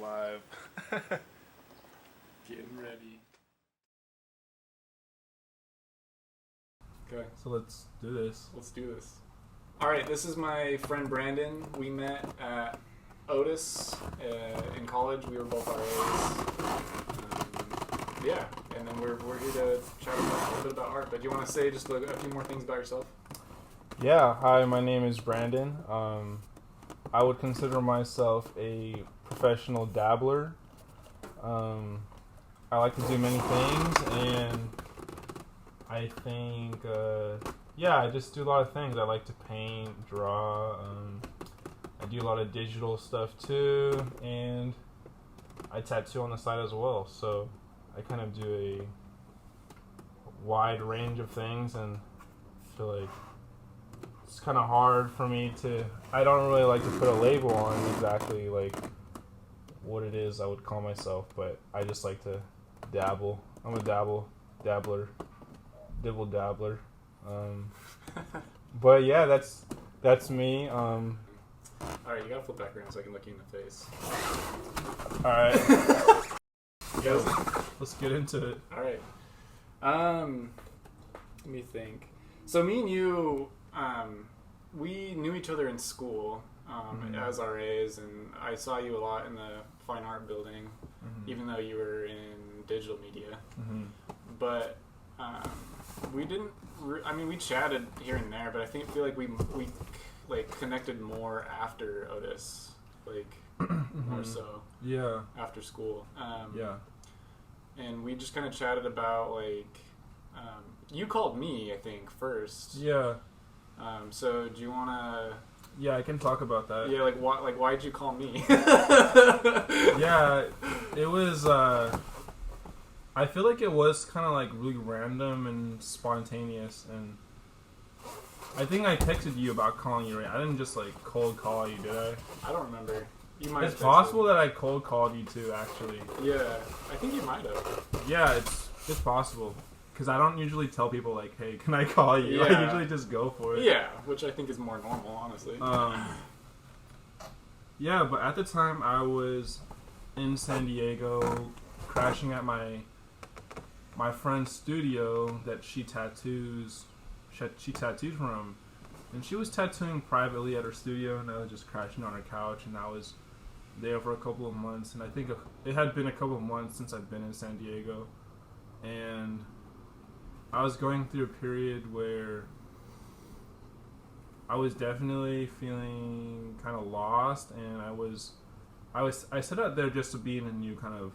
live. Getting ready. Okay. So let's do this. Let's do this. Alright, this is my friend Brandon. We met at Otis in college. We were both RAs. Yeah, and then we're here to chat about a little bit about art. But do you want to say just a few more things about yourself? Yeah, hi, my name is Brandon. I would consider myself a professional dabbler. I like to do many things, and I think, I just do a lot of things. I like to paint, draw. I do a lot of digital stuff too, and I tattoo on the side as well. So I kind of do a wide range of things, and I feel like it's kind of hard for me to. I don't really like to put a label on exactly like what it is I would call myself, but I just like to dabble. I'm a dabbler. But yeah, that's me. All right, you gotta flip back around so I can look you in the face. All right. Let's get into it. All right. Let me think. So me and you, we knew each other in school as RAs, and I saw you a lot in the fine art building, even though you were in digital media. But we didn't. We chatted here and there, but I feel like we like connected more after Otis, like more so. Yeah. After school. Yeah. And we just kind of chatted about like. You called me, I think, first. Yeah. So do you want to? Yeah, I can talk about that. Yeah, why'd you call me? Yeah, it was. I feel like it was kind of like really random and spontaneous, and I think I texted you about calling you. Right? I didn't just like cold call you, did I? I don't remember. You might. It's possible that I cold called you too, actually. Yeah, I think you might have. Yeah, it's possible. Because I don't usually tell people, like, hey, can I call you? Yeah. I usually just go for it. Yeah, which I think is more normal, honestly. Yeah, but at the time, I was in San Diego, crashing at my friend's studio that she tattooed from. And she was tattooing privately at her studio, and I was just crashing on her couch, and I was there for a couple of months. And I think it had been a couple of months since I'd been in San Diego. And I was going through a period where I was definitely feeling kind of lost, and I set out there just to be in a new kind of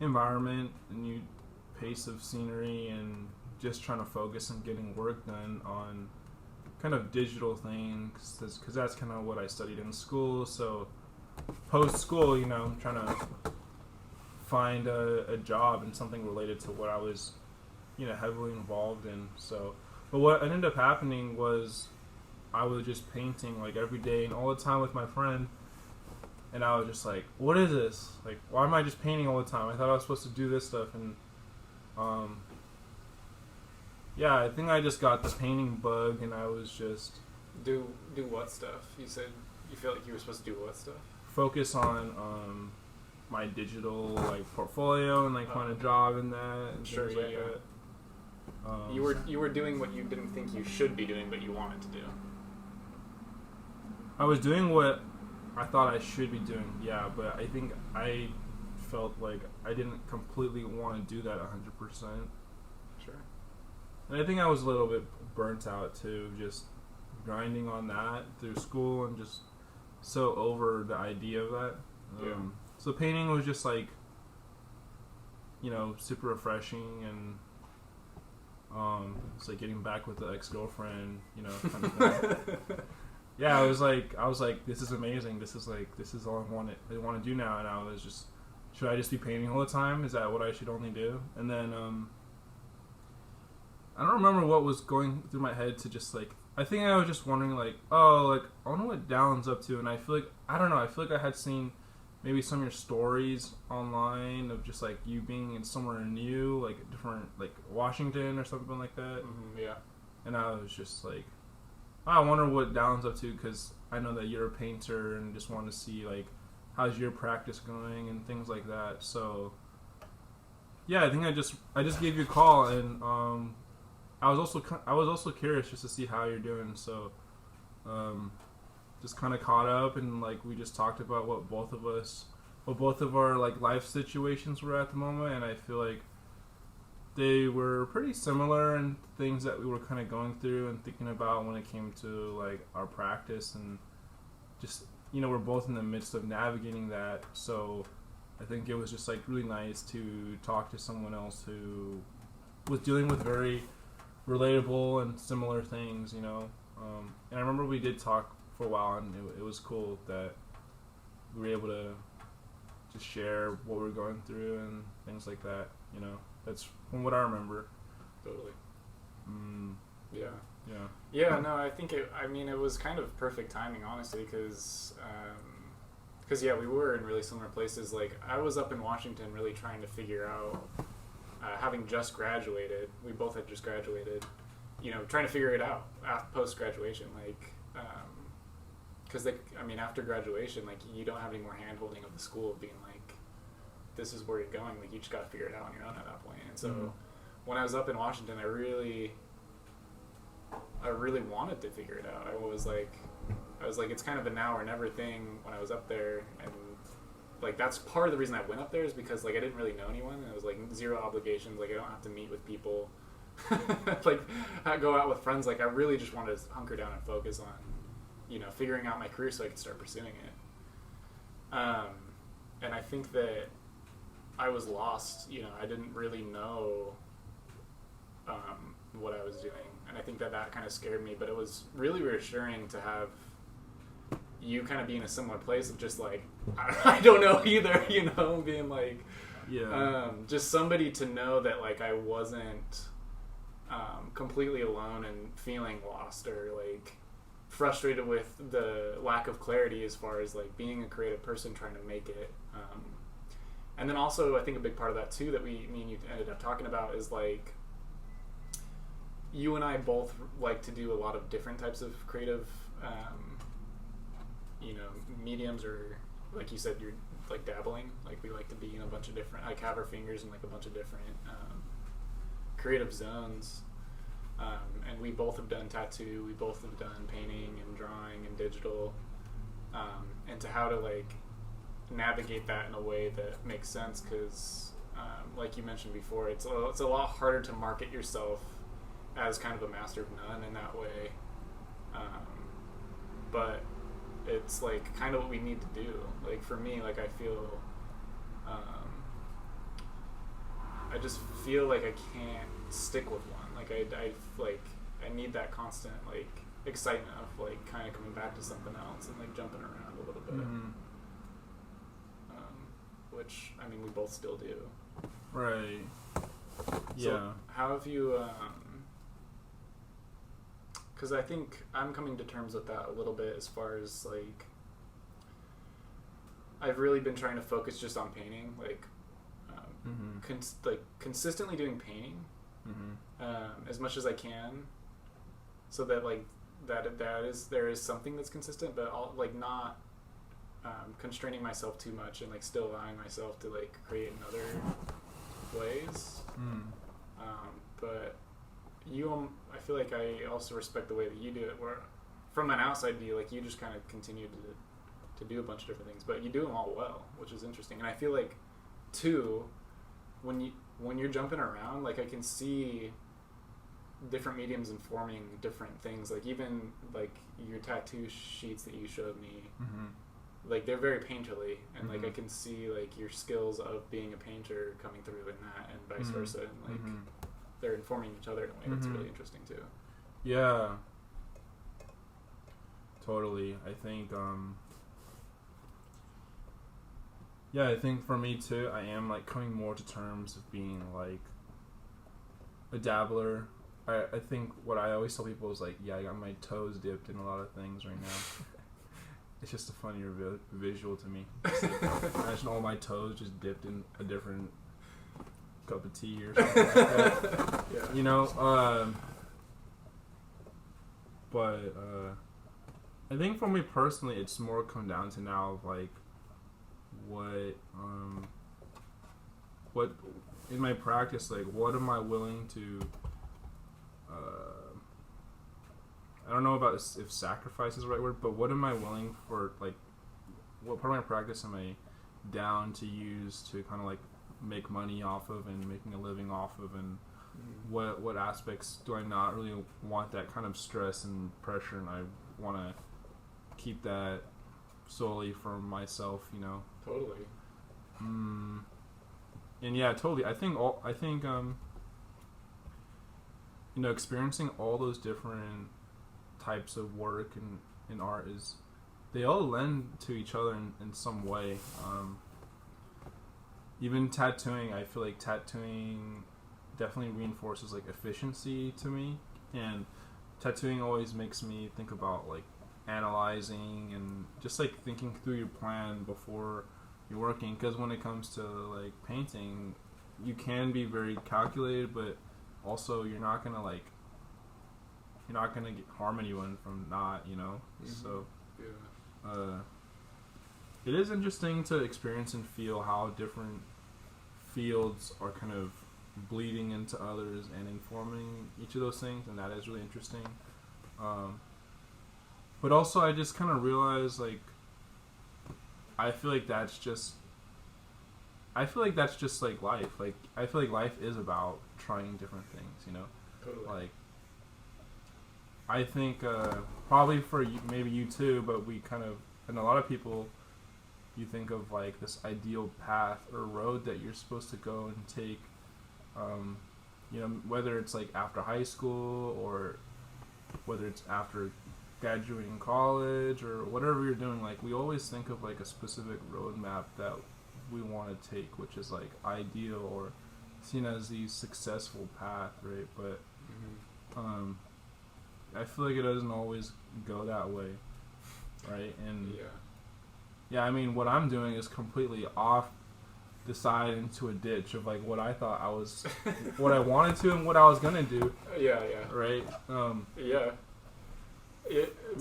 environment, a new pace of scenery, and just trying to focus on getting work done on kind of digital things, because that's kind of what I studied in school. So post school, I'm trying to find a job and something related to what I was heavily involved in. So, but what ended up happening was I was just painting like every day and all the time with my friend, and I was just like, what is this? Like, why am I just painting all the time? I thought I was supposed to do this stuff. And I think I just got the painting bug, and I was just do what stuff? You said you felt like you were supposed to do what stuff? Focus on my digital portfolio and find a job in that and sure, things like yeah. that. You were doing what you didn't think you should be doing, but you wanted to do. I was doing what I thought I should be doing, yeah, but I think I felt like I didn't completely want to do that 100%. Sure. And I think I was a little bit burnt out too, just grinding on that through school and just so over the idea of that. So painting was just super refreshing, and it's like getting back with the ex-girlfriend, kind of thing. Yeah, I was like, this is amazing. This is all I want to do now. And I was just, should I just be painting all the time? Is that what I should only do? And then I don't remember what was going through my head to just I think I was just wondering I wonder what Dallon's up to. And I feel like I had seen maybe some of your stories online of just you being in somewhere new, different, Washington or something like that. Yeah. And I was just I wonder what Dallon's up to, because I know that you're a painter and just want to see how's your practice going and things like that. So yeah, I think I just gave you a call, and I was also curious just to see how you're doing. So just kind of caught up, and like we just talked about what both of our like life situations were at the moment, and I feel like they were pretty similar in things that we were kind of going through and thinking about when it came to like our practice, and just, you know, we're both in the midst of navigating that. So I think it was just like really nice to talk to someone else who was dealing with very relatable and similar things, you know. And I remember we did talk for a while, and it was cool that we were able to just share what we're going through and things like that, you know. That's from what I remember. Totally. Yeah. Yeah. Yeah, no, I think it was kind of perfect timing, honestly, because yeah, we were in really similar places. Like, I was up in Washington really trying to figure out, having just graduated, we both had just graduated, you know, trying to figure it out post-graduation, like, because, after graduation, like, you don't have any more hand-holding of the school being like, this is where you're going, like, you just got to figure it out on your own at that point. And so when I was up in Washington, I really wanted to figure it out. I was like, it's kind of a now or never thing when I was up there, and like that's part of the reason I went up there is because like I didn't really know anyone, and it was like zero obligations, like I don't have to meet with people, like I go out with friends. Like I really just wanted to hunker down and focus on, you know, figuring out my career so I could start pursuing it. And I think that I was lost, you know, I didn't really know what I was doing, and I think that kind of scared me, but it was really reassuring to have you kind of be in a similar place of just like, I don't know either, you know, being like, just somebody to know that like I wasn't completely alone and feeling lost or like frustrated with the lack of clarity as far as like being a creative person trying to make it. And then also I think a big part of that too that me and you ended up talking about is like, you and I both like to do a lot of different types of creative you know, mediums, or like you said, you're like dabbling, like we like to be in a bunch of different, like have our fingers in like a bunch of different creative zones, and we both have done tattoo, we both have done painting and drawing and digital, and to how to like navigate that in a way that makes sense, because like you mentioned before, it's a lot harder to market yourself as kind of a master of none in that way, but it's like kind of what we need to do. Like for me, like I feel I just feel like I can't stick with one. Like I need that constant like excitement of like kind of coming back to something else and like jumping around a little bit. Which I mean we both still do. Right. So Yeah. how have you because I think I'm coming to terms with that a little bit as far as like I've really been trying to focus just on painting, like consistently doing painting as much as I can, so that like there is something that's consistent, but I'll like not constraining myself too much and like still allowing myself to like create in other ways. But I feel like I also respect the way that you do it, where from an outside view, like you just kind of continue to do a bunch of different things, but you do them all well, which is interesting. And I feel like too, when you're jumping around, like I can see different mediums informing different things. Like even like your tattoo sheets that you showed me, like they're very painterly, and like I can see like your skills of being a painter coming through in that, and vice versa, and like they're informing each other in a way that's really interesting too. Yeah, totally. I think I think for me too, I am like coming more to terms of being like a dabbler. I think what I always tell people is like, yeah, I got my toes dipped in a lot of things right now. It's just a funnier visual to me. Like, imagine all my toes just dipped in a different cup of tea or something like that. Yeah. You know, but I think for me personally, it's more come down to now of like what in my practice, like, what am I willing to, I don't know about if sacrifice is the right word, but what am I willing for, like, what part of my practice am I down to use to kind of, like, make money off of and making a living off of, and what aspects do I not really want that kind of stress and pressure, and I want to keep that solely for myself, you know. Totally. And yeah, totally. I think you know, experiencing all those different types of work in art is, they all lend to each other in some way. Even tattooing, I feel like tattooing definitely reinforces, like, efficiency to me, and tattooing always makes me think about, like, analyzing and just, like, thinking through your plan before you're working, because when it comes to, like, painting, you can be very calculated, but also you're not gonna harm anyone from not, you know. So it is interesting to experience and feel how different fields are kind of bleeding into others and informing each of those things, and that is really interesting. But also, I just kind of realized, like, I feel like that's just like life. Like, I feel like life is about trying different things, you know. Totally. Like, I think probably for you, maybe you too, but we kind of, and a lot of people, you think of, like, this ideal path or road that you're supposed to go and take, you know, whether it's, like, after high school or whether it's after graduating college or whatever you're doing. Like, we always think of, like, a specific roadmap that we want to take, which is, like, ideal or seen as the successful path, right? But I feel like it doesn't always go that way, right? And yeah, I mean, what I'm doing is completely off the side into a ditch of, like, what I thought I was, what I wanted to and what I was gonna do. Yeah. Right.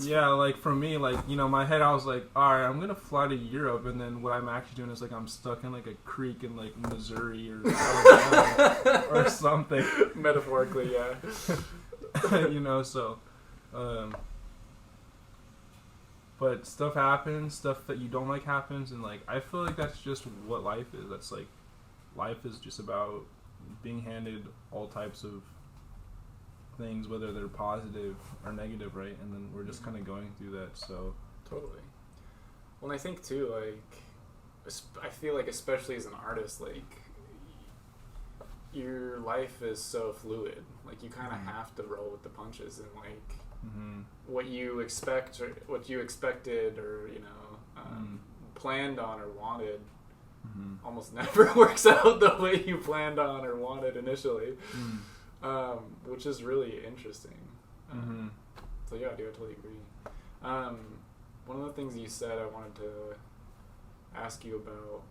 Yeah, like, for me, like, you know, my head, I was like, alright, I'm gonna fly to Europe, and then what I'm actually doing is, like, I'm stuck in, like, a creek in, like, Missouri or Alabama or something. Metaphorically, yeah. You know, so, but stuff happens, stuff that you don't like happens, and, like, I feel like that's just what life is. That's, like, life is just about being handed all types of things, whether they're positive or negative, right? And then we're just kind of going through that, so. Totally. Well, and I think, too, like, I feel like, especially as an artist, like, your life is so fluid. Like, you kind of have to roll with the punches, and, like, what you expect or what you expected or, you know, planned on or wanted almost never works out the way you planned on or wanted initially. Which is really interesting. So yeah, I totally agree. One of the things you said I wanted to ask you about,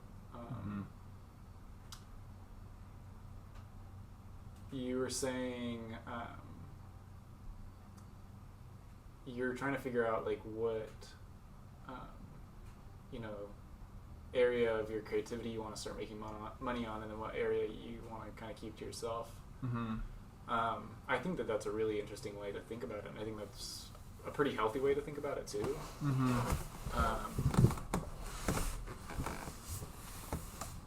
you were saying you're trying to figure out, like, what you know, area of your creativity you want to start making money on, and then what area you want to kind of keep to yourself. I think that that's a really interesting way to think about it, and I think that's a pretty healthy way to think about it too.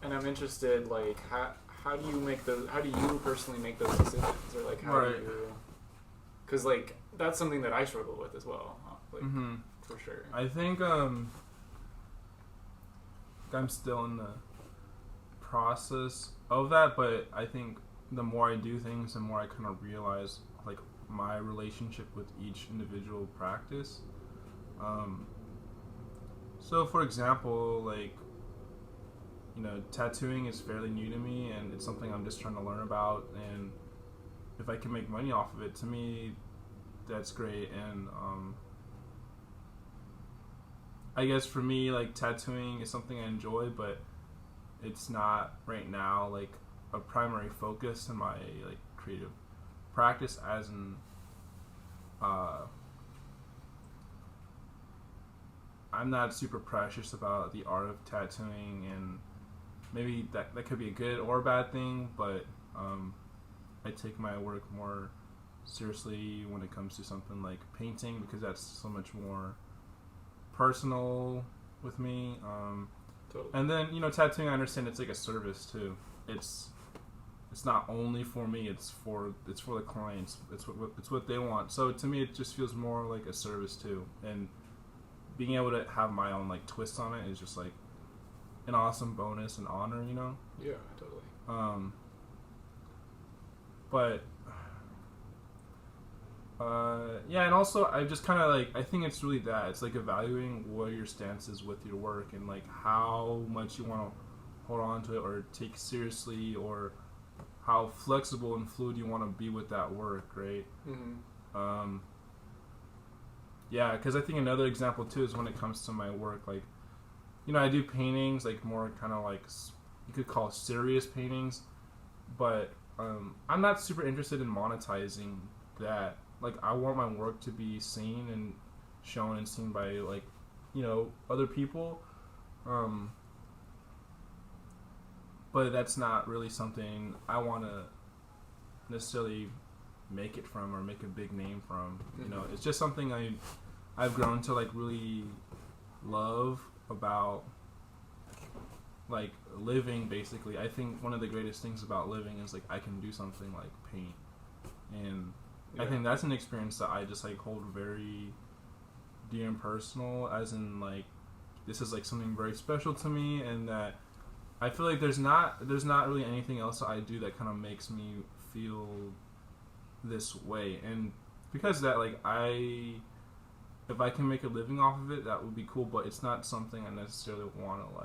And I'm interested, like, how do you personally make those decisions, or, like, how do you, because, like, that's something that I struggle with as well, like, for sure. I think I'm still in the process of that, but I think the more I do things, the more I kind of realize, like, my relationship with each individual practice. So, for example, like, you know, tattooing is fairly new to me, and it's something I'm just trying to learn about, and if I can make money off of it, to me, that's great. And I guess for me, like, tattooing is something I enjoy, but it's not right now, like, a primary focus in my, like, creative practice, as in I'm not super precious about the art of tattooing, and maybe that could be a good or bad thing, but I take my work more seriously when it comes to something like painting, because that's so much more personal with me. Totally. And then, tattooing, I understand it's like a service too. It's not only for me, it's for the clients. It's what they want. So to me, it just feels more like a service too. And being able to have my own like twist on it is just like an awesome bonus and honor, Yeah, totally. But yeah, and also I just kind of like, I think it's really that it's like evaluating what your stance is with your work, and like how much you want to hold on to it or take seriously, or how flexible and fluid you want to be with that work, right? Mm-hmm. Yeah, because I think another example too is when it comes to my work, like, I do paintings, like more kind of like you could call serious paintings, but I'm not super interested in monetizing that. Like, I want my work to be seen and shown and seen by, like, other people. But that's not really something I want to necessarily make it from or make a big name from. Mm-hmm. It's just something I've grown to, like, really love about, like, living, basically. I think one of the greatest things about living is, like, I can do something like paint. And I think that's an experience that I just, like, hold very dear and personal, as in, like, this is, like, something very special to me, and that I feel like there's not really anything else that I do that kind of makes me feel this way. And because of that, like, if I can make a living off of it, that would be cool, but it's not something I necessarily want to,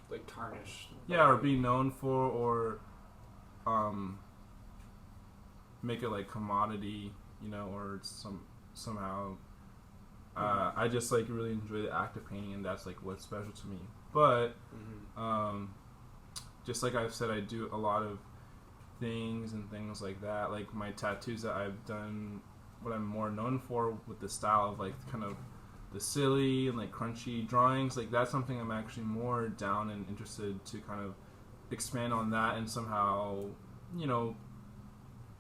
like tarnish. Yeah, or be known for, or make it like commodity, or somehow. I just like really enjoy the act of painting, and that's like what's special to me. But just like I've said, I do a lot of things like that. Like my tattoos that I've done, what I'm more known for with the style of like kind of the silly and like crunchy drawings, like that's something I'm actually more down and interested to kind of expand on that and somehow,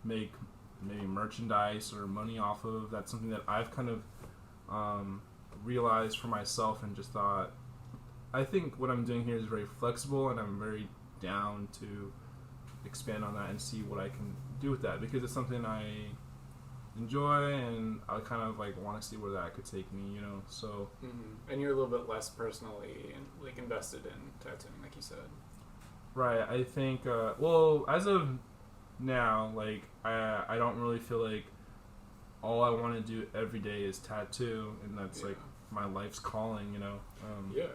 make maybe merchandise or money off of. That's something that I've kind of realized for myself, and just thought, I think what I'm doing here is very flexible, and I'm very down to expand on that and see what I can do with that, because it's something I enjoy, and I kind of like want to see where that could take me, so. Mm-hmm. And you're a little bit less personally like invested in tattooing, like you said. Right. I think well, as of now, like I don't really feel like all I want to do every day is tattoo, and that's like my life's calling, yeah.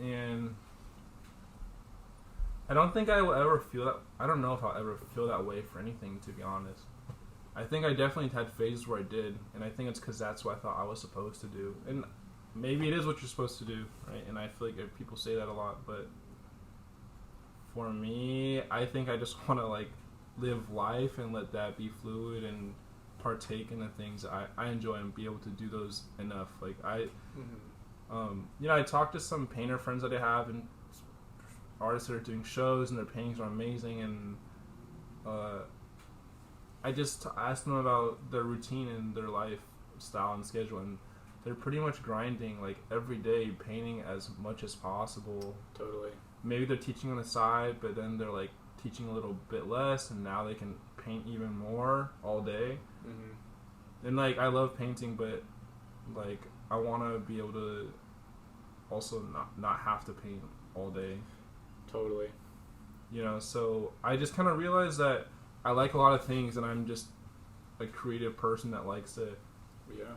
And I don't think I will ever feel that. I don't know if I'll ever feel that way for anything, to be honest. I think I definitely had phases where I did, and I think it's because that's what I thought I was supposed to do. And maybe it is what you're supposed to do, right? And I feel like people say that a lot, but for me, I think I just want to like live life and let that be fluid and partake in the things I enjoy and be able to do those enough. Like I talked to some painter friends that I have and artists that are doing shows, and their paintings are amazing, and I just asked them about their routine and their lifestyle and schedule, and they're pretty much grinding like every day, painting as much as possible. Totally. Maybe they're teaching on the side, but then they're like teaching a little bit less, and now they can paint even more all day. Mm-hmm. And like I love painting, but like I want to be able to also not have to paint all day. Totally. So I just kind of realized that I like a lot of things, and I'm just a creative person that likes to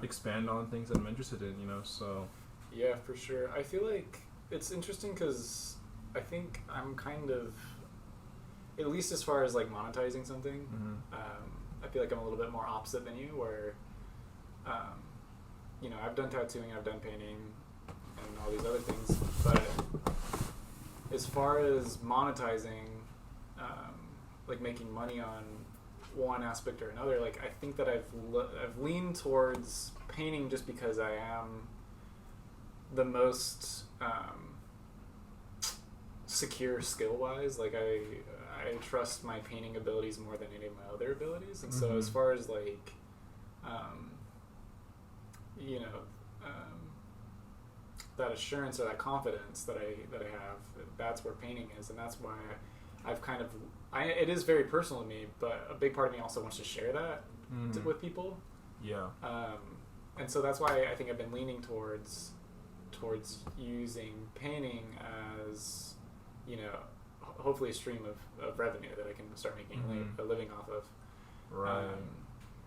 expand on things that I'm interested in, so. Yeah, for sure. I feel like it's interesting because I think I'm kind of, at least as far as like monetizing something, mm-hmm. I feel like I'm a little bit more opposite than you, where, I've done tattooing, I've done painting, and all these other things, but as far as monetizing, like making money on one aspect or another. Like, I think that I've leaned towards painting just because I am the most secure skill-wise. Like, I trust my painting abilities more than any of my other abilities. And so as far as, like, you know, that assurance or that confidence that I have, that's where painting is. And that's why I've kind of, it is very personal to me, but a big part of me also wants to share that with people. Yeah. And so that's why I think I've been leaning towards using painting as, you know, hopefully a stream of revenue that I can start making a living off of. Right.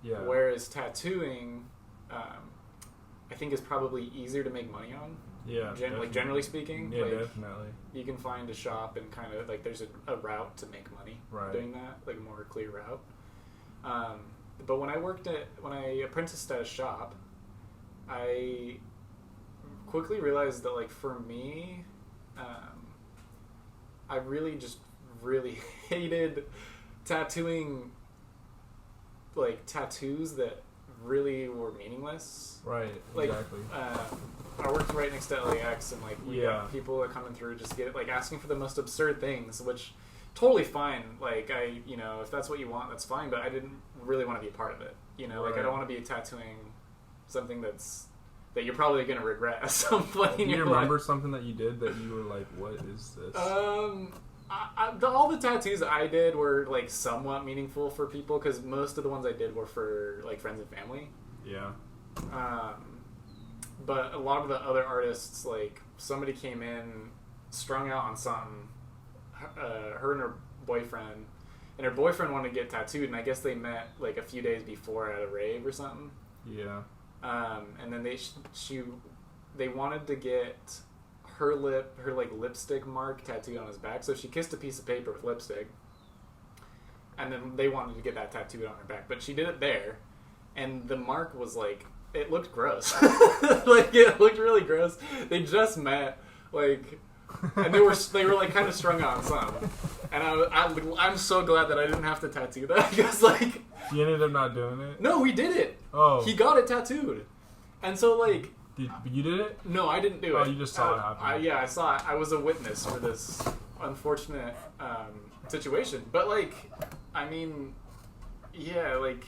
Yeah. Whereas tattooing, I think is probably easier to make money on. Yeah. Like, generally speaking. Yeah, like, definitely. You can find a shop and kind of, like, there's a route to make money doing that, like a more clear route. But when I apprenticed at a shop, I quickly realized that, like, for me, I really hated tattooing, like, tattoos that really were meaningless. Right, like, exactly. I worked right next to LAX, and, like, we got people that coming through just get, like, asking for the most absurd things, which totally fine. Like, you know, if that's what you want, that's fine, but I didn't really want to be a part of it. You know, like, I don't want to be tattooing something that you're probably going to regret at some point. Do you remember something that you did that you were like, what is this? All the tattoos I did were, like, somewhat meaningful for people, because most of the ones I did were for, like, friends and family. Yeah. But a lot of the other artists, like, somebody came in, strung out on something, her and her boyfriend, and her boyfriend wanted to get tattooed, and I guess they met, like, a few days before at a rave or something. Yeah. And then they wanted to get her like lipstick mark tattooed on his back, so she kissed a piece of paper with lipstick, and then they wanted to get that tattooed on her back, but she did it there, and the mark was, like, it looked gross. Like, it looked really gross. They just met, like, and they were like kind of strung out on something, and I'm so glad that I didn't have to tattoo that, because, like, you ended up not doing it. No, we did it. Oh, he got it tattooed, and so, like, you did it? No, I didn't do it. Oh, you just saw it happen. Yeah, I saw it. I was a witness for this unfortunate situation, but, like, I mean, yeah, like,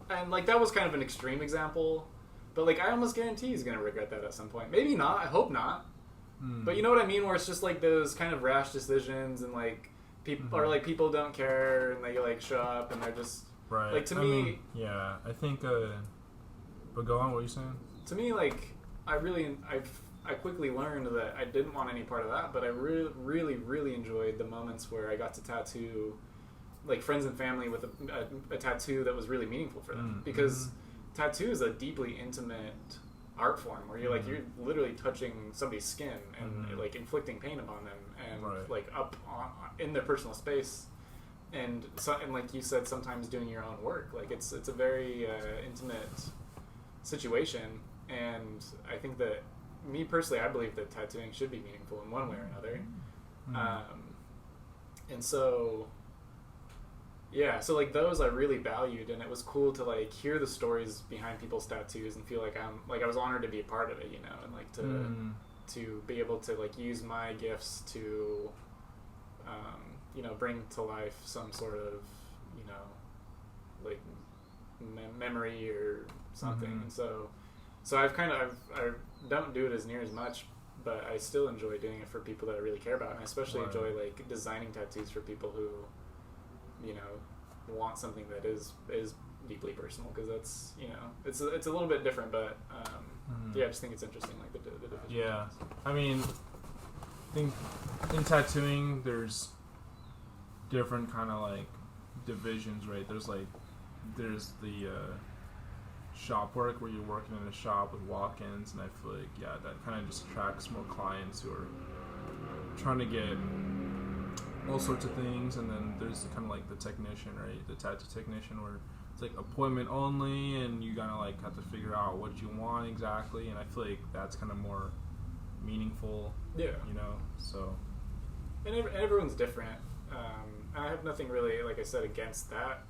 and, like, that was kind of an extreme example, but, like, I almost guarantee he's gonna regret that at some point. Maybe not. I hope not. But you know what I mean, where it's just, like, those kind of rash decisions, and, like, people or, like, people don't care, and they, like, show up, and they're just like, to me. Yeah, I think. But go on. What are you saying? To me, like, I quickly learned that I didn't want any part of that, but I really enjoyed the moments where I got to tattoo, like, friends and family with a tattoo that was really meaningful for them, because tattoo is a deeply intimate art form where you're, like, you're literally touching somebody's skin and like inflicting pain upon them, and like up in their personal space, and like you said, sometimes doing your own work. Like, it's a very intimate situation, and I think that, me personally, I believe that tattooing should be meaningful in one way or another. And so, yeah, so, like, those I really valued, and it was cool to, like, hear the stories behind people's tattoos and feel like I was honored to be a part of it, you know, and, like, to be able to, like, use my gifts to, you know, bring to life some sort of, you know, like, memory or something. And so I've kind of, I don't do it as near as much, but I still enjoy doing it for people that I really care about, and I especially enjoy, like, designing tattoos for people who, you know, want something that is deeply personal, because that's, you know, it's a little bit different, but yeah, I just think it's interesting, like, the division. Yeah, I mean, I think in tattooing there's different kind of, like, divisions, right? There's the shop work where you're working in a shop with walk-ins, and I feel like, yeah, that kind of just attracts more clients who are trying to get all sorts of things. And then there's kind of like the technician, right? The tattoo technician, where it's like appointment only, and you kind of like have to figure out what you want exactly. And I feel like that's kind of more meaningful. Yeah. You know, so. And everyone's different. I have nothing really, like I said, against that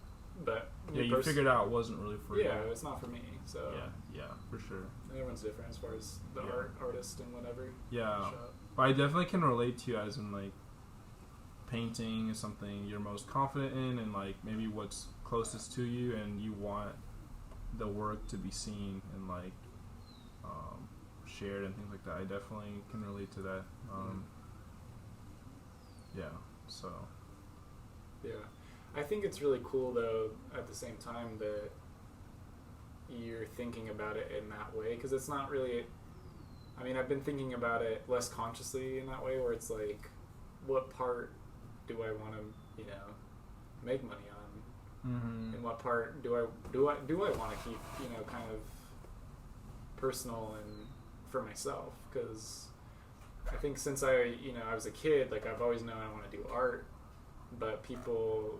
But yeah, you figured out it wasn't really for you. Yeah, it's not for me. So yeah, for sure. Everyone's different as far as the artist and whatever. Yeah, but I definitely can relate to you as in like painting is something you're most confident in, and like maybe what's closest to you, and you want the work to be seen and like shared and things like that. I definitely can relate to that. Yeah, so yeah, I think it's really cool though at the same time that you're thinking about it in that way, because it's not really, I mean, I've been thinking about it less consciously in that way, where it's like, what part do I want to, make money on, and what part do I want to keep, kind of personal and for myself? Because I think since I was a kid, like I've always known I want to do art, but people,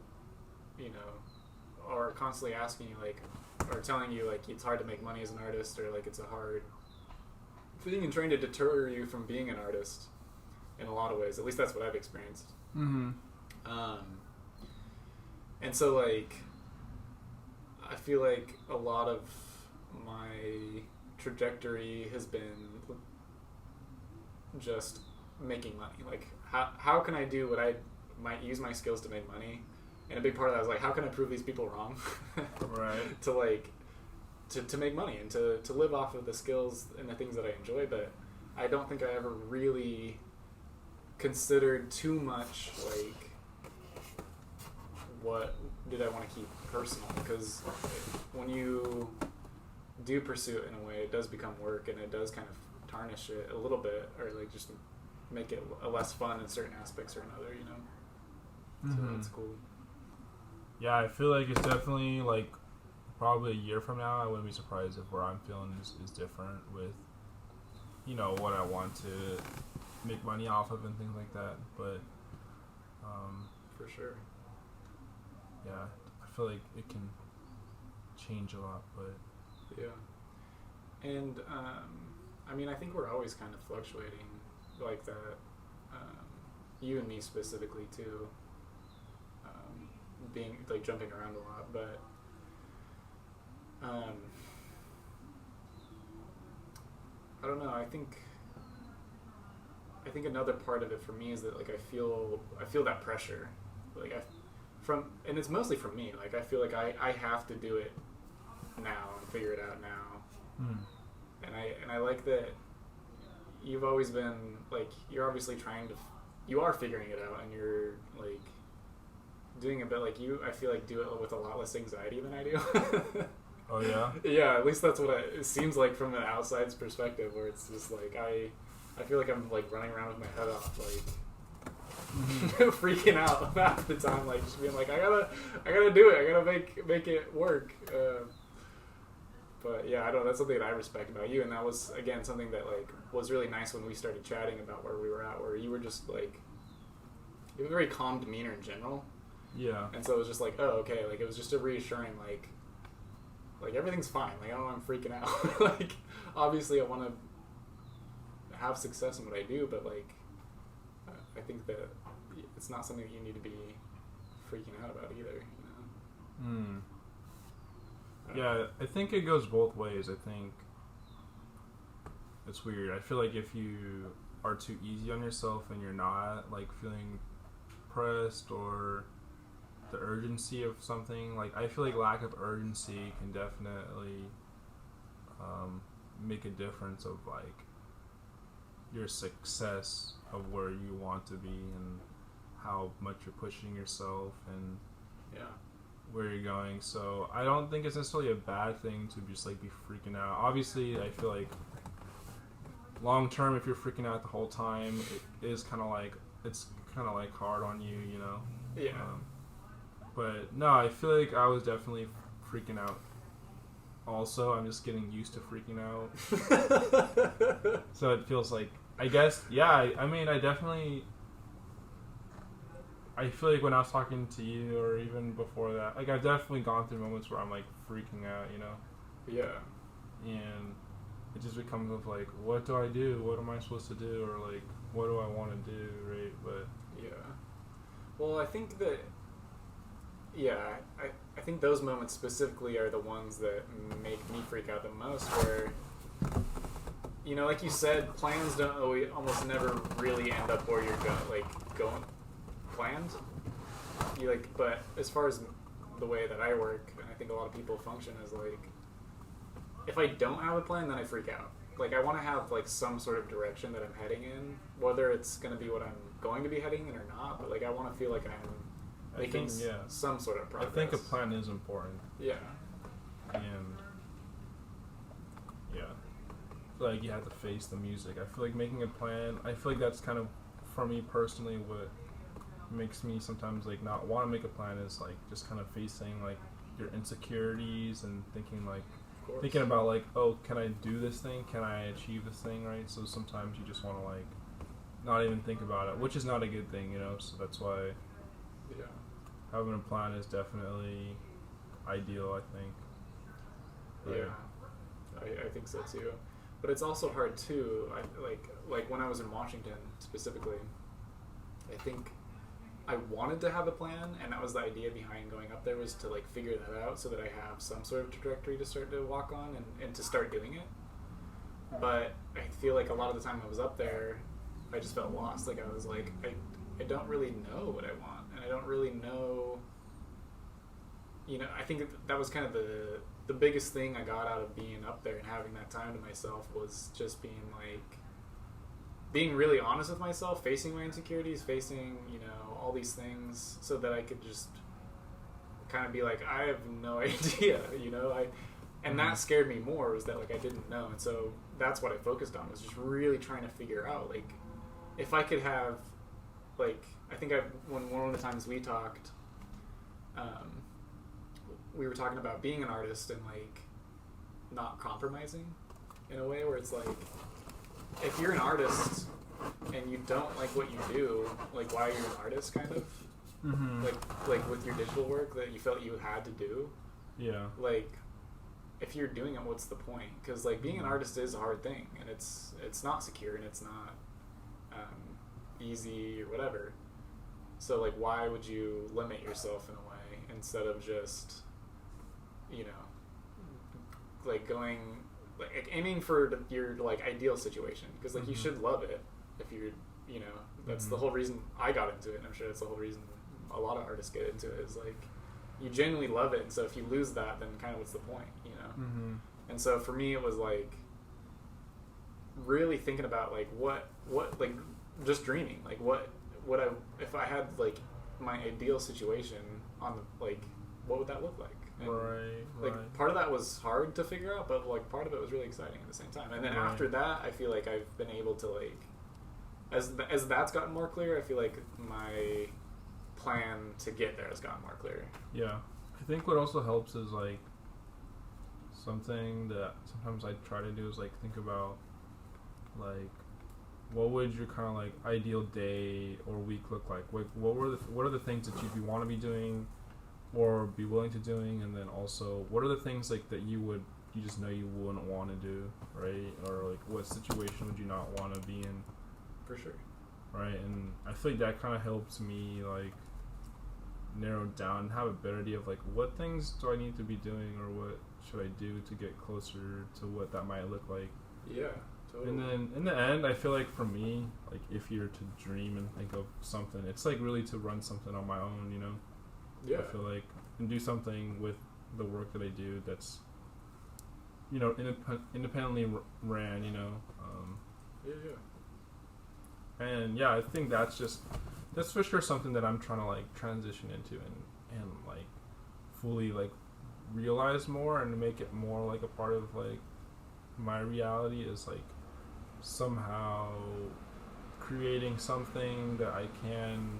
are constantly asking you like, or telling you like it's hard to make money as an artist, or like it's a hard thing, and trying to deter you from being an artist in a lot of ways. At least that's what I've experienced. And so like I feel like a lot of my trajectory has been just making money. Like how can I do what I might use my skills to make money? And a big part of that was like, how can I prove these people wrong? Right. to make money and to live off of the skills and the things that I enjoy. But I don't think I ever really considered too much like what did I want to keep personal, because when you do pursue it in a way, it does become work, and it does kind of tarnish it a little bit, or like just make it less fun in certain aspects or another, So that's cool. Yeah, I feel like it's definitely like probably a year from now, I wouldn't be surprised if where I'm feeling is different with what I want to make money off of and things like that. But for sure. Yeah, I feel like it can change a lot, but yeah. And I mean, I think we're always kind of fluctuating like that. You and me specifically too. Being like jumping around a lot, but I don't know. I think another part of it for me is that like I feel that pressure, like and it's mostly from me. Like I feel like I have to do it now and figure it out now, and I like that you've always been like, you're obviously you are figuring it out, and you're like doing a bit like I feel like do it with a lot less anxiety than I do. Oh yeah? Yeah, at least that's what it seems like from an outside's perspective, where it's just like I feel like I'm like running around with my head off, like freaking out half the time, like just being like, I gotta do it, I gotta make it work. But yeah, I don't know, that's something that I respect about you, and that was again something that like was really nice when we started chatting about where we were at, where you were just like, you have a very calm demeanor in general. Yeah. And so it was just like, oh, okay, like it was just a reassuring, like everything's fine. Like I don't know, I'm freaking out. Like obviously I want to have success in what I do, but like I think that it's not something that you need to be freaking out about either. Yeah, I think it goes both ways. I think it's weird. I feel like if you are too easy on yourself and you're not like feeling pressed or the urgency of something, like I feel like lack of urgency can definitely make a difference of like your success of where you want to be and how much you're pushing yourself and where you're going. So I don't think it's necessarily a bad thing to just like be freaking out. Obviously I feel like long term, if you're freaking out the whole time, it is kind of like, it's kind of like hard on you, Yeah. But no, I feel like I was definitely freaking out. Also, I'm just getting used to freaking out. So it feels like, I guess, yeah, I mean, I feel like when I was talking to you, or even before that, like I've definitely gone through moments where I'm like freaking out, Yeah. And it just becomes of like, what do I do? What am I supposed to do? Or like, what do I want to do, right? But yeah. Well, I think that yeah, I think those moments specifically are the ones that make me freak out the most, where, you know, like you said, plans don't almost never really end up where you're going planned. But as far as the way that I work, and I think a lot of people function, is like, if I don't have a plan, then I freak out. Like, I want to have like some sort of direction that I'm heading in, whether it's going to be what I'm going to be heading in or not. But like, I want to feel like I'm making some sort of progress. I think a plan is important. Yeah. And yeah, like you have to face the music. I feel like making a plan. I feel like that's kind of, for me personally, what makes me sometimes like not want to make a plan is like just kind of facing like your insecurities and thinking about like, oh, can I do this thing? Can I achieve this thing? Right? So sometimes you just want to like not even think about it, which is not a good thing, you know. So that's why having a plan is definitely ideal, I think. Yeah, I think so too. But it's also hard too. Like when I was in Washington specifically, I think I wanted to have a plan, and that was the idea behind going up there, was to like figure that out so that I have some sort of trajectory to start to walk on and to start doing it. But I feel like a lot of the time I was up there, I just felt lost. Like I was like, I don't really know what I want, and I don't really know, you know, I think that was kind of the biggest thing I got out of being up there and having that time to myself, was just being really honest with myself, facing my insecurities, facing, you know, all these things, so that I could just kind of be like, I have no idea, you know. And that scared me more, was that like I didn't know. And so that's what I focused on, was just really trying to figure out, like, if I could have, like, I think one of the times we talked, we were talking about being an artist and like not compromising in a way where it's like, if you're an artist and you don't like what you do, like, why are you an artist, kind of? Mm-hmm. Like with your digital work that you felt you had to do. Yeah. Like, if you're doing it, what's the point? Because like being an artist is a hard thing, and it's not secure, and it's not easy or whatever. So like, why would you limit yourself in a way instead of just, you know, like going, like aiming for your like ideal situation? Because like you should love it if you're, you know, that's the whole reason I got into it, and I'm sure that's the whole reason a lot of artists get into it, is like you genuinely love it. And so if you lose that, then kind of what's the point, you know? And so for me, it was like really thinking about like what like just dreaming, like what if I had like my ideal situation on the, like, what would that look like? And like part of that was hard to figure out, but like part of it was really exciting at the same time. And then after that, I feel like I've been able to like, as that's gotten more clear, I feel like my plan to get there has gotten more clear. Yeah, I think what also helps is like something that sometimes I try to do is like think about like, what would your kind of like ideal day or week look like? What are the things that you want to be doing or be willing to doing, and then also what are the things like that you just know you wouldn't want to do, right? Or like what situation would you not want to be in? For sure. Right, and I feel like that kind of helps me like narrow down and have a better idea of like, what things do I need to be doing, or what should I do to get closer to what that might look like. Yeah, totally. And then in the end, I feel like for me, like if you're to dream and think of something, it's like really to run something on my own, you know? Yeah. I feel like, and do something with the work that I do that's, you know, independently ran, you know? And yeah, I think that's for sure something that I'm trying to like transition into and like fully like realize more and make it more like a part of like my reality, is like somehow creating something that I can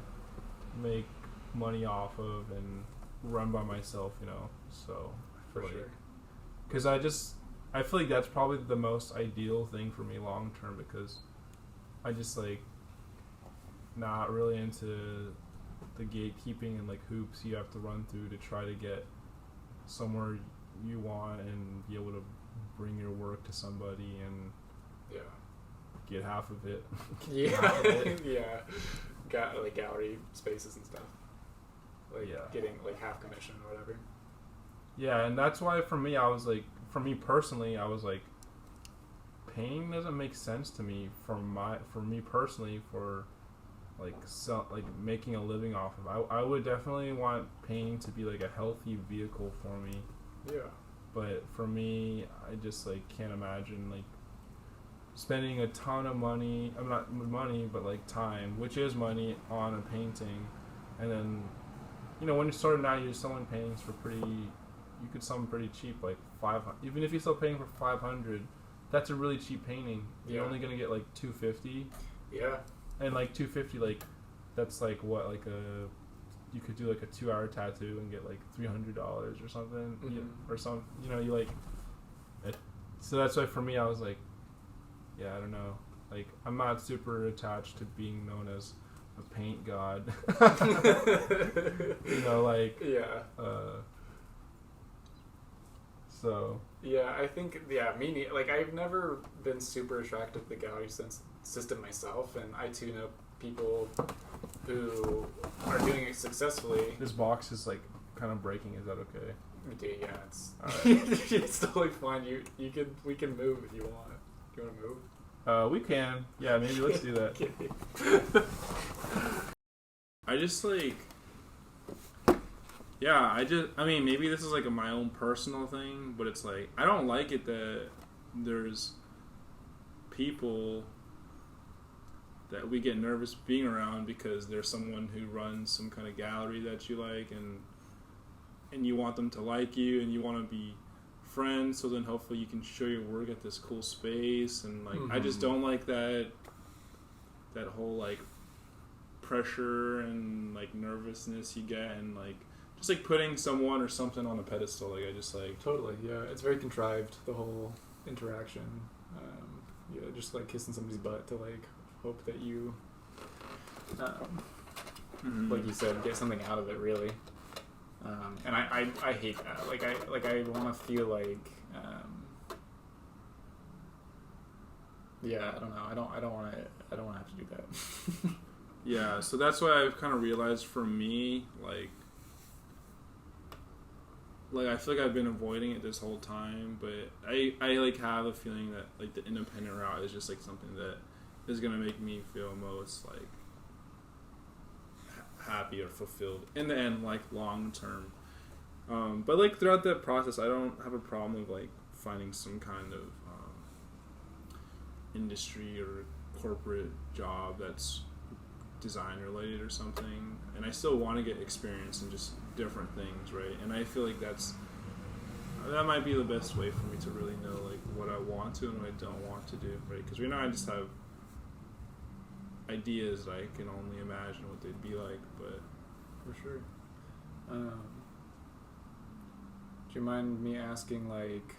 make money off of and run by myself, you know. So I feel like, because I feel like that's probably the most ideal thing for me long term, because I just like not really into the gatekeeping and like hoops you have to run through to try to get somewhere you want and be able to bring your work to somebody and get half of it. Yeah. Got like gallery spaces and stuff. like getting like half commission or whatever. Yeah, and that's why for me personally, I was like, painting doesn't make sense to me for me personally for like making a living off of. I would definitely want painting to be like a healthy vehicle for me. Yeah. But for me, I just like can't imagine like spending a ton of money. I'm not money, but like time, which is money, on a painting, and then when you're starting out, you're selling paintings for pretty. You could sell them pretty cheap, like 500. Even if you sell painting for 500, that's a really cheap painting. You're only gonna get like 250. Yeah. And like 250, like that's like what, like you could do like a 2-hour tattoo and get like $300 or something, or some. You like. So that's why for me, I was like, yeah, I don't know. Like I'm not super attached to being known as a paint god. Like So yeah, I think like I've never been super attracted to the gallery system myself, and I too know people who are doing it successfully. This box is like kind of breaking. Is that okay? Dude, yeah, it's alright. It's totally fine. We can move if you want. Do you want to move? We can. Yeah, maybe let's do that. I just like. Yeah, I mean, maybe this is like my own personal thing, but it's like, I don't like it that there's people that we get nervous being around because there's someone who runs some kind of gallery that you like, and you want them to like you, and you want to be friends, so then hopefully you can show your work at this cool space, and like, I just don't like that whole like pressure and like nervousness you get, and like, just like putting someone or something on a pedestal. Like I just like totally, yeah. It's very contrived, the whole interaction. Just like kissing somebody's butt to like hope that you, like you said, get something out of it. Really, and I hate that. Like I want to feel like, yeah. I don't know. I don't want to have to do that. Yeah. So that's why I've kind of realized for me, like I feel like I've been avoiding it this whole time, but I like have a feeling that like the independent route is just like something that is gonna make me feel most like happy or fulfilled in the end, like long term. But like throughout that process, I don't have a problem with like finding some kind of industry or corporate job that's design related or something, and I still want to get experience in just different things, right? And I feel like that might be the best way for me to really know like what I want to and what I don't want to do, right? Because right now I just have ideas that I can only imagine what they'd be like, but for sure. Do you mind me asking like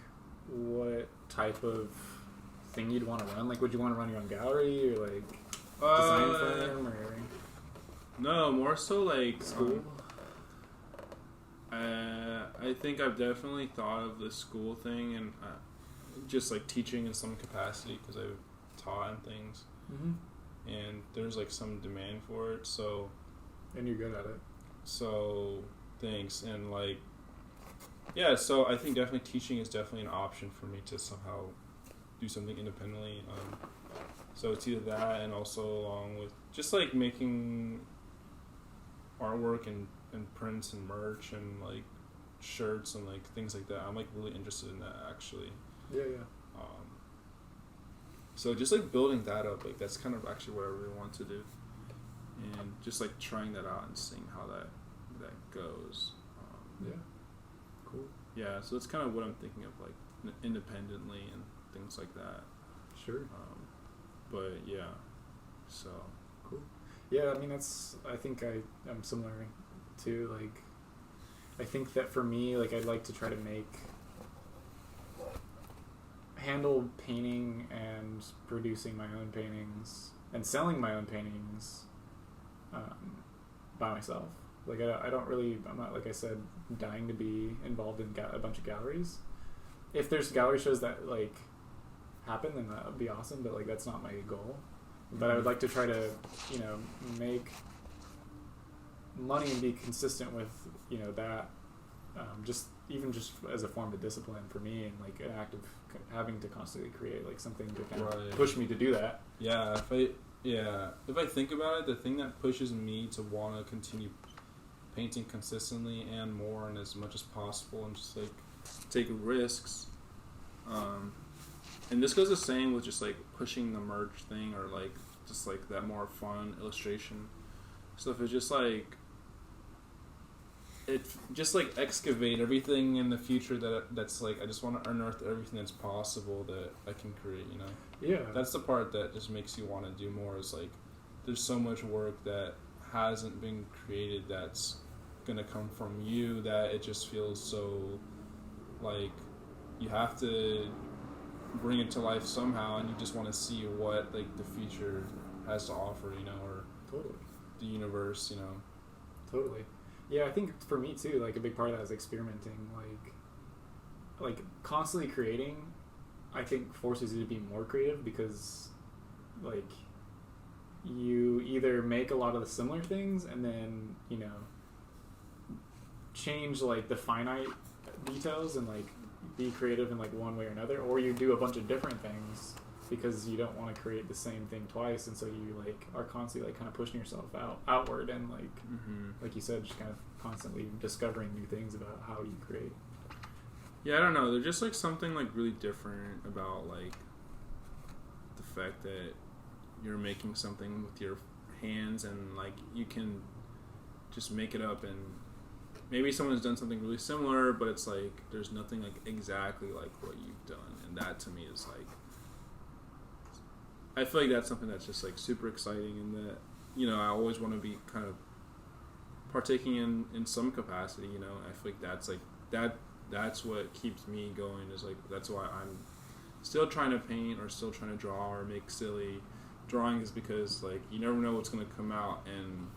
what type of thing you'd want to run? Like, would you want to run your own gallery or like design firm or? No, more so like school. I think I've definitely thought of the school thing and just like teaching in some capacity because I've taught and things, and there's like some demand for it. So, and you're good at it. So thanks, and like yeah. So I think definitely teaching is definitely an option for me to somehow do something independently. So it's either that and also along with just like making artwork and prints and merch and like shirts and like things like that. I'm like really interested in that actually. Yeah. So just like building that up, like that's kind of actually what I really want to do, and just like trying that out and seeing how that goes. Yeah. Cool. Yeah. So that's kind of what I'm thinking of, like independently and things like that. Sure. But yeah, so cool. Yeah, I mean I think I'm similar too. Like, I think that for me, like I'd like to try to handle painting and producing my own paintings and selling my own paintings by myself. Like I'm not, like I said, dying to be involved in a bunch of galleries. If there's gallery shows that like happen, then that would be awesome, but like that's not my goal. But I would like to try to make money and be consistent with, that, just as a form of discipline for me, and like an act of having to constantly create like something to kind of push me to do that. Yeah, if I think about it, the thing that pushes me to want to continue painting consistently and more and as much as possible and just like take risks, and this goes the same with just like pushing the merch thing or like just like that more fun illustration stuff, is just like excavate everything in the future that's like I just want to unearth everything that's possible that I can create, Yeah, that's the part that just makes you want to do more, is like there's so much work that hasn't been created that's gonna come from you that it just feels so like you have to bring it to life somehow, and you just want to see what like the future has to offer, or totally the universe, Totally. Yeah, I think for me too, like a big part of that is experimenting, like constantly creating. I think forces you to be more creative because, like, you either make a lot of the similar things and then change like the finite details and like be creative in like one way or another, or you do a bunch of different things because you don't want to create the same thing twice, and so you like are constantly like kind of pushing yourself outward and like like you said, just kind of constantly discovering new things about how you create. Yeah, I don't know, there's just like something like really different about like the fact that you're making something with your hands and like you can just make it up, and maybe someone's done something really similar, but it's like there's nothing like exactly like what you've done, and that to me is like, I feel like that's something that's just like super exciting, and that I always want to be kind of partaking in some capacity. I feel like that's like that's what keeps me going, is like that's why I'm still trying to paint or still trying to draw or make silly drawings, because like you never know what's going to come out, and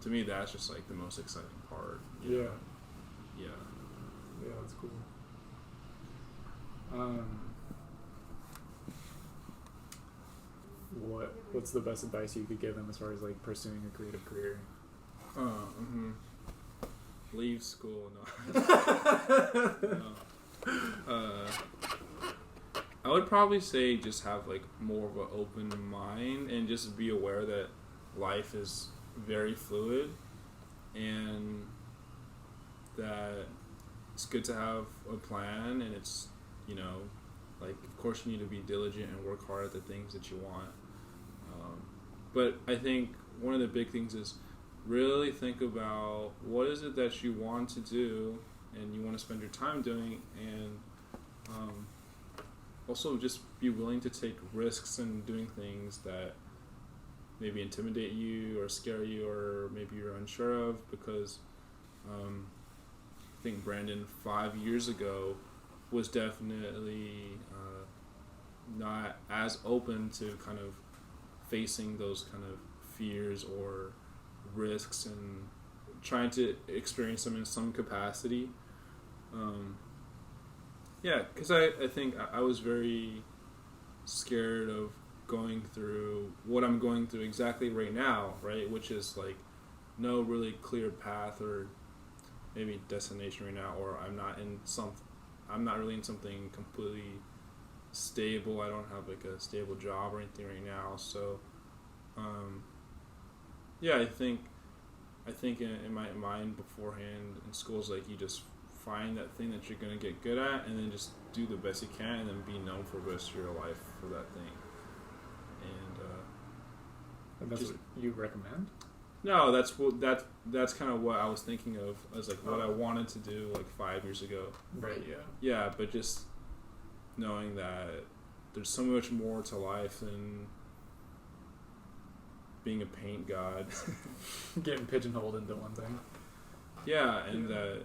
to me that's just like the most exciting part. Yeah, that's cool. What's the best advice you could give them as far as like pursuing a creative career? Leave school. I would probably say just have like more of an open mind and just be aware that life is very fluid, and that it's good to have a plan, and it's like of course you need to be diligent and work hard at the things that you want, but I think one of the big things is really think about what is it that you want to do and you want to spend your time doing, and also just be willing to take risks and doing things that maybe intimidate you or scare you or maybe you're unsure of, because I think Brandon 5 years ago was definitely not as open to kind of facing those kind of fears or risks and trying to experience them in some capacity. Because I think I was very scared of going through what I'm going through exactly right now, right? Which is like no really clear path or maybe destination right now, or I'm not really in something completely stable. I don't have like a stable job or anything right now. So, I think in my mind beforehand in school is like you just find that thing that you're going to get good at and then just do the best you can and then be known for the rest of your life for that thing. And that's what you recommend? No, that's kind of what I was thinking of as like what I wanted to do like 5 years ago. Right, yeah. Yeah, but just knowing that there's so much more to life than being a paint god. Getting pigeonholed into one thing. Yeah, and I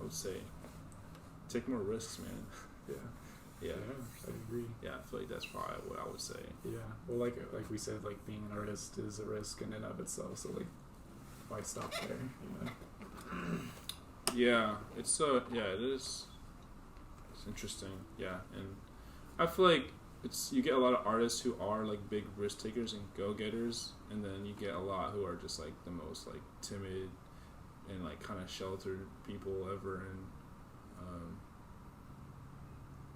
would say take more risks, man. Yeah, I agree. Yeah, I feel like that's probably what I would say. Yeah, well, like we said, like being an artist is a risk in and of itself. So like, why stop there? Yeah, it is. It's interesting. Yeah, and I feel like you get a lot of artists who are like big risk takers and go getters, and then you get a lot who are just like the most like timid and like kind of sheltered people ever, and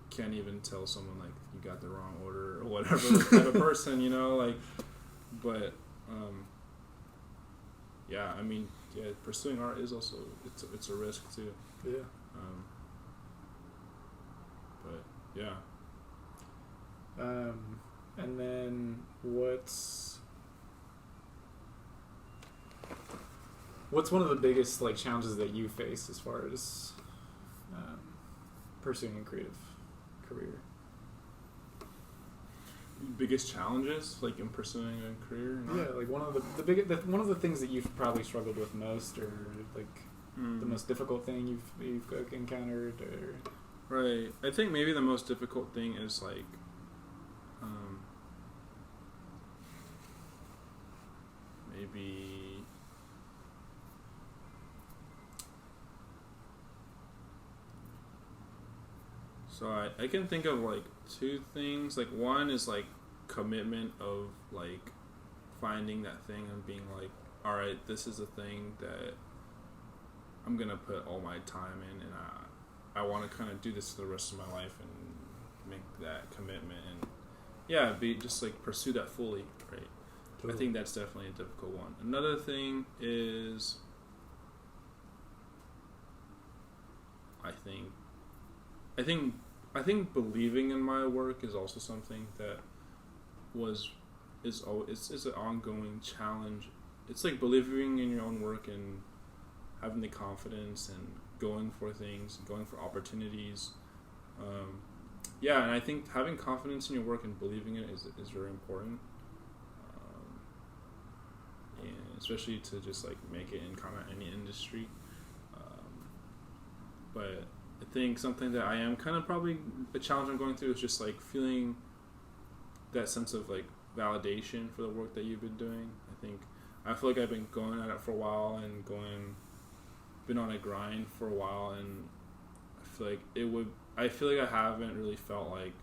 can't even tell someone like you got the wrong order or whatever type of person, you know, like. But yeah, I mean, yeah, pursuing art is also it's a risk too. Yeah. But yeah. And then what's one of the biggest like challenges that you face as far as pursuing a creative career? Biggest challenges, like in pursuing a career? Yeah, like one of one of the things that you've probably struggled with most, or like the most difficult thing you've encountered, or right. I think maybe the most difficult thing is like maybe so I can think of like two things. Like one is like commitment of like finding that thing and being like, all right, this is a thing that I'm gonna put all my time in, and I want to kind of do this for the rest of my life and make that commitment, and yeah, be just like pursue that fully, right? Totally. I think that's definitely a difficult one. Another thing is I think believing in my work is also something that is an ongoing challenge. It's like believing in your own work and having the confidence and going for things, going for opportunities. Yeah, and I think having confidence in your work and believing in it is very important. And especially to just like make it in kind of any industry. But I think something that I am kind of probably a challenge I'm going through is just like feeling that sense of like validation for the work that you've been doing. I feel like I've been going at it for a while and been on a grind for a while, and I feel like I haven't really felt like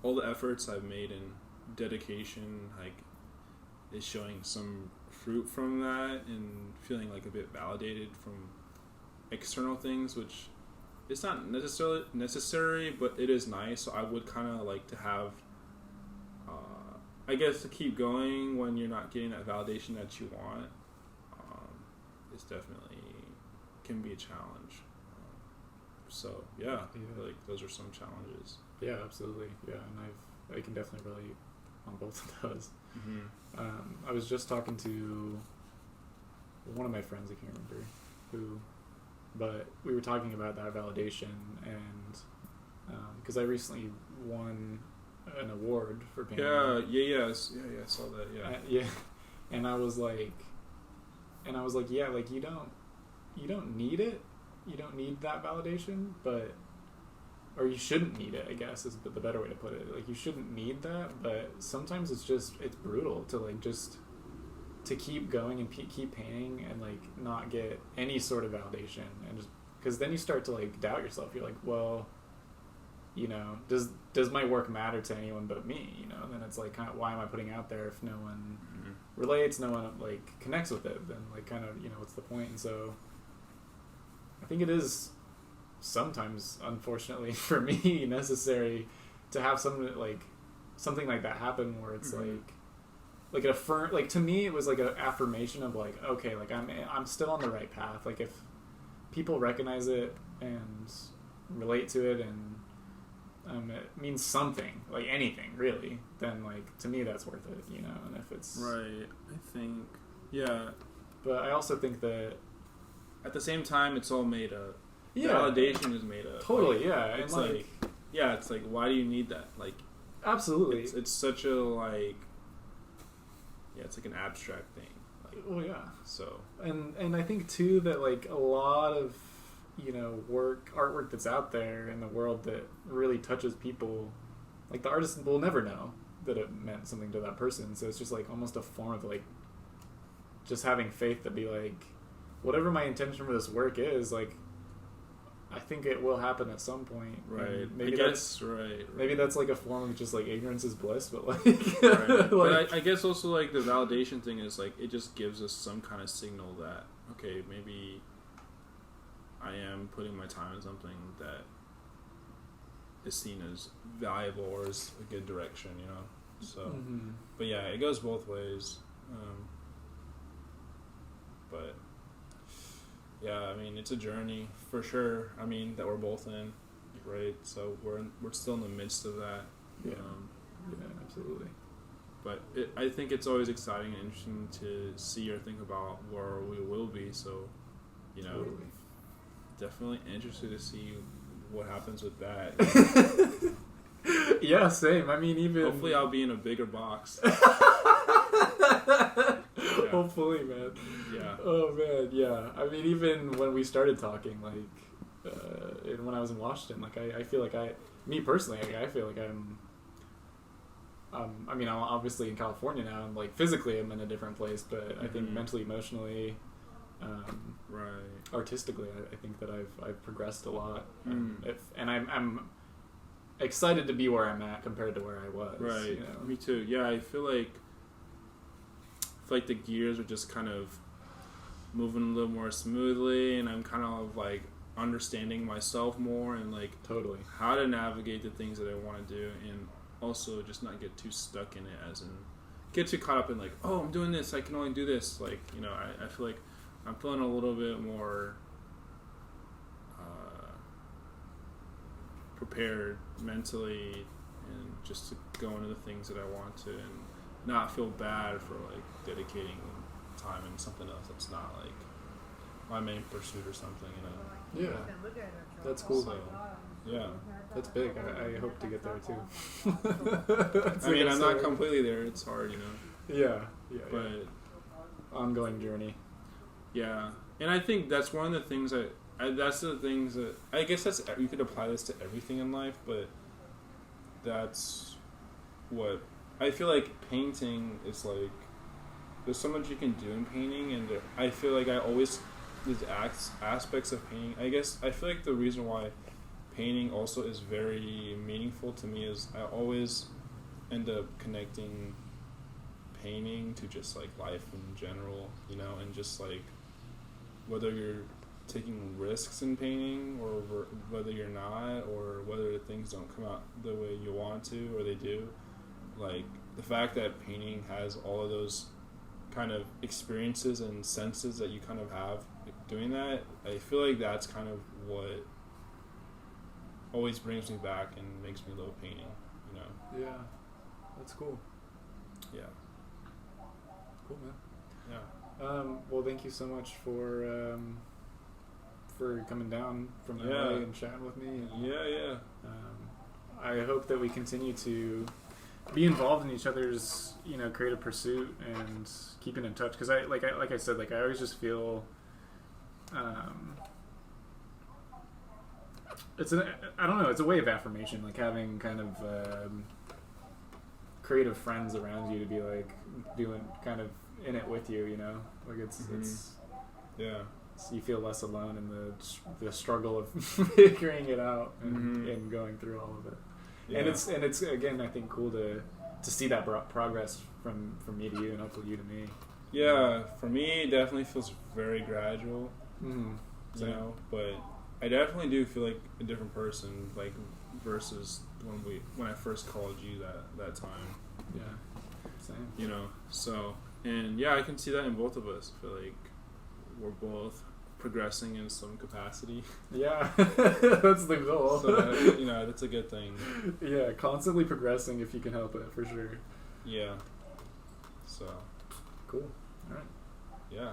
all the efforts I've made and dedication like is showing some fruit from that, and feeling like a bit validated from external things, which it's not necessarily necessary, but it is nice. So I would kind of like to have I guess to keep going when you're not getting that validation that you want. It's definitely can be a challenge. So yeah, I feel like those are some challenges. Yeah, absolutely. Yeah, and I can definitely relate on both of those. Mm-hmm. I was just talking to one of my friends, I can't remember who, but we were talking about that validation, and because I recently won an award for painting. Yeah, I saw that. Yeah, and I was like, yeah, like you don't need it. You don't need that validation, or you shouldn't need it, I guess is the better way to put it. Like you shouldn't need that, but sometimes it's brutal to like just to keep going and keep painting and like not get any sort of validation, and just because then you start to like doubt yourself. You're like, well, you know, does my work matter to anyone but me? You know, and then it's like, kind of, why am I putting out there if no one relates, no one like connects with it? Then like kind of, you know, what's the point? And so I think it is sometimes, unfortunately for me, necessary to have something like that happen, where it's like an like to me it was like an affirmation of like, okay, like I'm still on the right path. Like if people recognize it and relate to it, and it means something, like anything really, then like to me that's worth it, you know. And if it's right, I think, yeah, but I also think that at the same time it's all made up. Yeah, validation is made up. Totally, like, yeah. It's like yeah, it's like, why do you need that? Like, absolutely, it's such a like, yeah, it's like an abstract thing. Like, well, yeah. So and I think too that like a lot of, you know, artwork that's out there in the world that really touches people, like the artist will never know that it meant something to that person. So it's just like almost a form of like just having faith to be like, whatever my intention for this work is, like I think it will happen at some point. Right. Maybe right. Maybe that's like a form of just like ignorance is bliss, but like. Right. like, but I guess also like the validation thing is like it just gives us some kind of signal that okay, maybe I am putting my time in something that is seen as valuable or is a good direction, you know. So, but yeah, it goes both ways. But yeah, I mean, it's a journey for sure. I mean, that we're both in, right? So we're still in the midst of that. Yeah, yeah, absolutely. But I think it's always exciting and interesting to see or think about where we will be. So, you know, definitely interested to see what happens with that. Yeah, same. I mean, even hopefully I'll be in a bigger box. Yeah. Hopefully, man. Yeah. Oh man, yeah. I mean, even when we started talking, like, and when I was in Washington, like, I feel like me personally, I feel like I mean, I'm obviously in California now, and like physically, I'm in a different place, but I think mentally, emotionally, artistically, I think that I've progressed a lot, and I'm excited to be where I'm at compared to where I was. Right. You know? Me too. Yeah, I feel like the gears are just kind of moving a little more smoothly, and I'm kind of like understanding myself more and like totally how to navigate the things that I want to do, and also just not get too stuck in it, as in get too caught up in like, oh, I'm doing this, I can only do this. Like, you know, I feel like I'm feeling a little bit more prepared mentally and just to go into the things that I want to and not feel bad for like dedicating time in something else that's not like my main pursuit or something, you know. Yeah, that's cool. So, yeah, that's big. I hope to get there too. I mean, I'm not completely there. It's hard, you know. Yeah. But ongoing journey. Yeah, and I think that's one of the things that's the things that I guess that's you could apply this to everything in life, but that's what I feel like painting is like. There's so much you can do in painting, and I feel like there's aspects of painting. I guess I feel like the reason why painting also is very meaningful to me is I always end up connecting painting to just like life in general, you know, and just like whether you're taking risks in painting or whether you're not, or whether things don't come out the way you want to or they do, like the fact that painting has all of those kind of experiences and senses that you kind of have doing that, I feel like that's kind of what always brings me back and makes me love painting, you know. Yeah, that's cool. Yeah. Cool, man. Yeah. Well, thank you so much for coming down from LA and chatting with me. Yeah. I hope that we continue to be involved in each other's, you know, creative pursuit and keeping in touch. Because I always just feel, it's a way of affirmation, like having kind of creative friends around you to be like doing kind of in it with you, you know, like it's you feel less alone in the struggle of figuring it out and going through all of it. Yeah. And it's again, I think, cool to see that progress from me to you and hopefully you to me. Yeah, for me, it definitely feels very gradual. You know, but I definitely do feel like a different person, like versus when I first called you that time. Yeah, same. You know, so and yeah, I can see that in both of us. I feel like we're both progressing in some capacity. Yeah, that's the goal. So you know, that's a good thing. Yeah, constantly progressing if you can help it, for sure. Yeah. So cool. All right. Yeah.